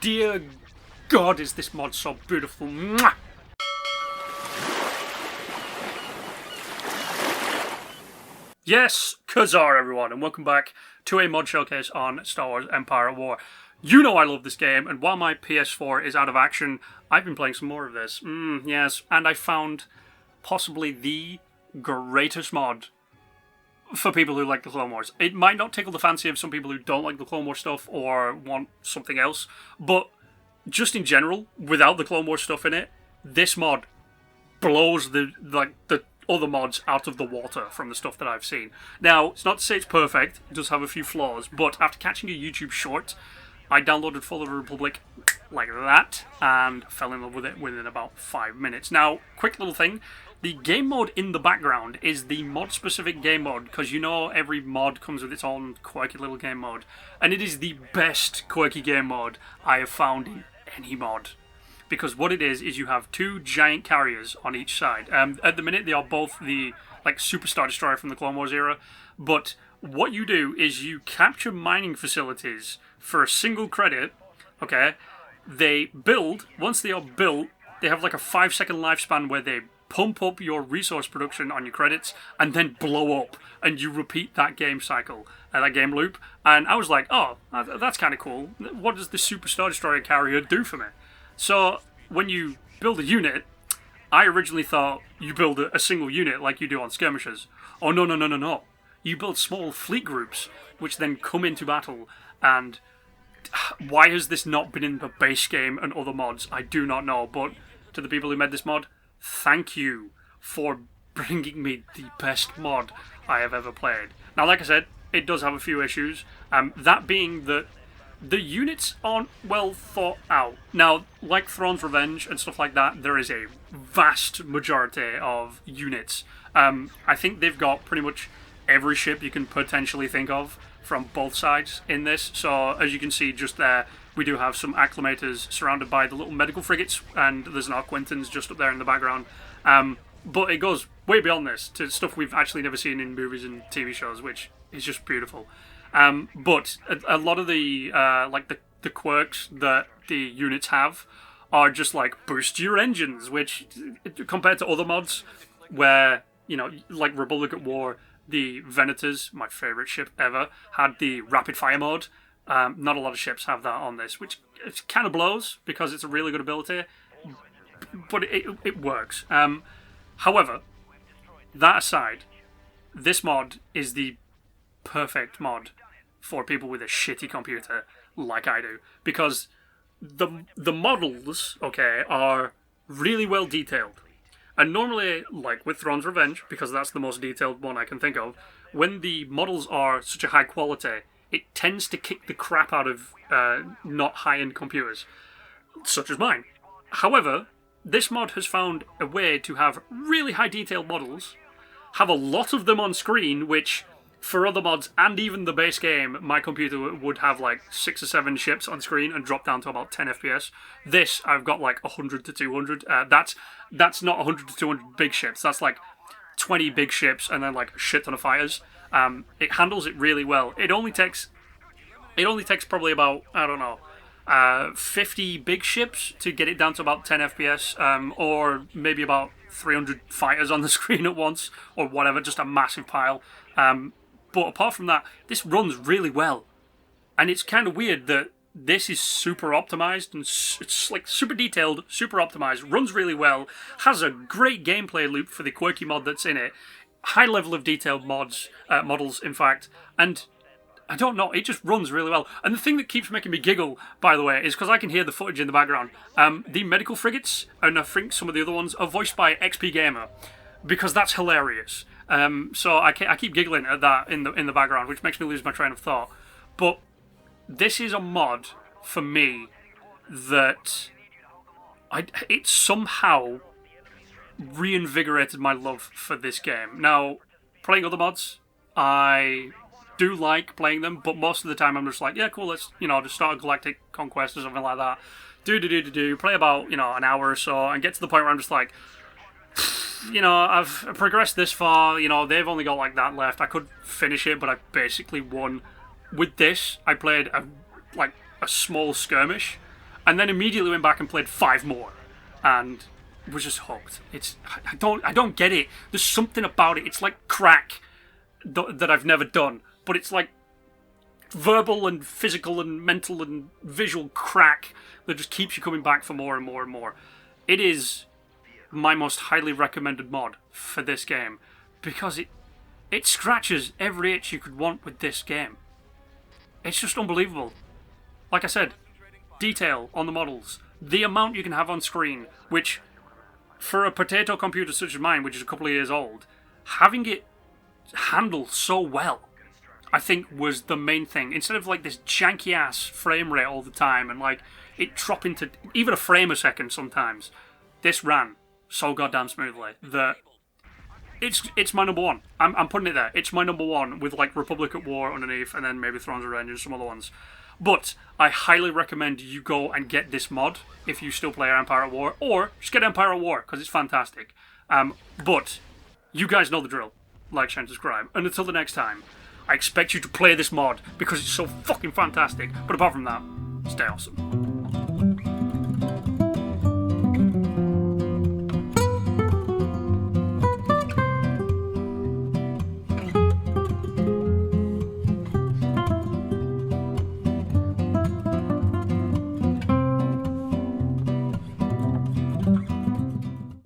dear God, is this mod so beautiful. Mwah! Yes, Kazar everyone, and welcome back to a mod showcase on Star Wars Empire at War. You know I love this game, and while my PS4 is out of action, I've been playing some more of this. Yes, and I found possibly the greatest mod for people who like the Clone Wars. It might not tickle the fancy of some people who don't like the Clone Wars stuff or want something else, but just in general, without the Clone Wars stuff in it, this mod blows the other mods out of the water from the stuff that I've seen. Now, it's not to say it's perfect, it does have a few flaws, but after catching a YouTube short, I downloaded Fall of the Republic like that, and fell in love with it within about 5 minutes. Now, quick little thing, the game mode in the background is the mod-specific game mode, because you know every mod comes with its own quirky little game mode, and it is the best quirky game mode I have found in any mod. Because what it is you have two giant carriers on each side. At the minute, they are both the Super Star Destroyer from the Clone Wars era. But what you do is you capture mining facilities for a single credit. Okay, they build. Once they are built, they have like a 5-second lifespan where they pump up your resource production on your credits and then blow up, and you repeat that game cycle, that game loop. And I was like, oh, that's kind of cool. What does the Super Star Destroyer carrier do for me? So, when you build a unit, I originally thought you build a single unit like you do on skirmishes. Oh, no. You build small fleet groups, which then come into battle, and why has this not been in the base game and other mods? I do not know, but to the people who made this mod, thank you for bringing me the best mod I have ever played. Now, like I said, it does have a few issues, that being that the units aren't well thought out. Now, like Thrawn's Revenge and stuff like that, there is a vast majority of units. I think they've got pretty much every ship you can potentially think of from both sides in this. So, as you can see just there, we do have some acclimators surrounded by the little medical frigates, and there's an Arquintans just up there in the background. But it goes way beyond this, to stuff we've actually never seen in movies and TV shows, which is just beautiful. But a lot of the the quirks that the units have are just like boost your engines, which compared to other mods where, you know, like Republic at War, the Venators, my favourite ship ever, had the rapid fire mode. Not a lot of ships have that on this, which it kind of blows because it's a really good ability, but it works. However, that aside, this mod is the perfect mod for people with a shitty computer like I do, because the models, okay, are really well detailed. And normally, like with Thrawn's Revenge, because that's the most detailed one I can think of, when the models are such a high quality, it tends to kick the crap out of not high-end computers, such as mine. However, this mod has found a way to have really high detailed models, have a lot of them on screen, which for other mods and even the base game, my computer would have like 6 or 7 ships on screen and drop down to about 10 FPS. This, I've got like 100 to 200. That's not 100 to 200 big ships. That's like 20 big ships and then like a shit ton of fighters. It handles it really well. It only takes probably about, I don't know, 50 big ships to get it down to about 10 FPS, or maybe about 300 fighters on the screen at once, or whatever, just a massive pile. But apart from that, this runs really well. And it's kind of weird that this is super optimized, and it's like super detailed, super optimized, runs really well, has a great gameplay loop for the quirky mod that's in it, high level of detailed models, in fact, and I don't know, it just runs really well. And the thing that keeps making me giggle, by the way, is because I can hear the footage in the background. The medical frigates, and I think some of the other ones, are voiced by XP Gamer, because that's hilarious. So I keep giggling at that in the background, which makes me lose my train of thought. But this is a mod for me that it somehow reinvigorated my love for this game. Now, playing other mods, I do like playing them, but most of the time I'm just like, yeah, cool, let's, just start a Galactic Conquest or something like that. Play about, an hour or so, and get to the point where I'm just like, I've progressed this far, they've only got like that left. I could finish it, but I basically won. With this, I played a small skirmish, and then immediately went back and played 5 more, and was just hooked. I don't get it. There's something about it. It's like crack that I've never done, but it's like verbal and physical and mental and visual crack that just keeps you coming back for more and more and more. It is my most highly recommended mod for this game because it scratches every itch you could want with this game. It's just unbelievable. Like I said, detail on the models, the amount you can have on screen, which for a potato computer such as mine, which is a couple of years old, having it handle so well, I think was the main thing. Instead of like this janky ass frame rate all the time and like it dropping to even a frame a second sometimes, this ran so goddamn smoothly that it's my number one. I'm putting it there. It's my number one with like Republic at War underneath and then maybe Thrones of Revenge and some other ones. But I highly recommend you go and get this mod if you still play Empire at War, or just get Empire at War because it's fantastic. But you guys know the drill. Like, share, and subscribe. And until the next time, I expect you to play this mod because it's so fucking fantastic. But apart from that, stay awesome.